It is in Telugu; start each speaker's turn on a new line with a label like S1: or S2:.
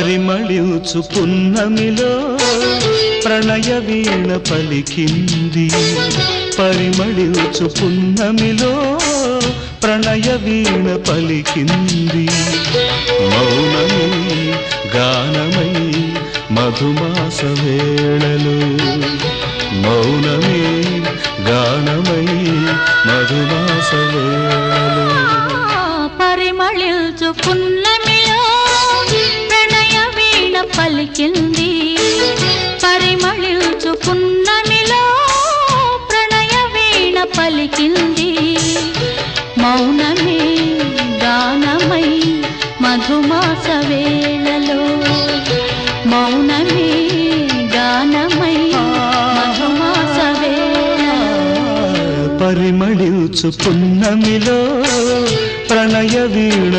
S1: పరిమళించు పున్నమిలో ప్రణయ వీణ పలికింది పరిమళించు పున్నమిలో ప్రణయ వీణ పలికింది మౌనమై గానమై మధుమాస వేళలో మౌనమే గానమై మధుమాస వేళలో
S2: పరిమళించు పున్నమిలో ప్రణయ వీణ పలికింది పరిమళించు పున్నమిలో ప్రణయ వీణ పలికింది మౌనమే గానమై మధుమాస వేళలో మౌనమే గానమై మధుమాస వేళలో
S1: పరిమళించు పున్నమిలో ప్రణయ వీణ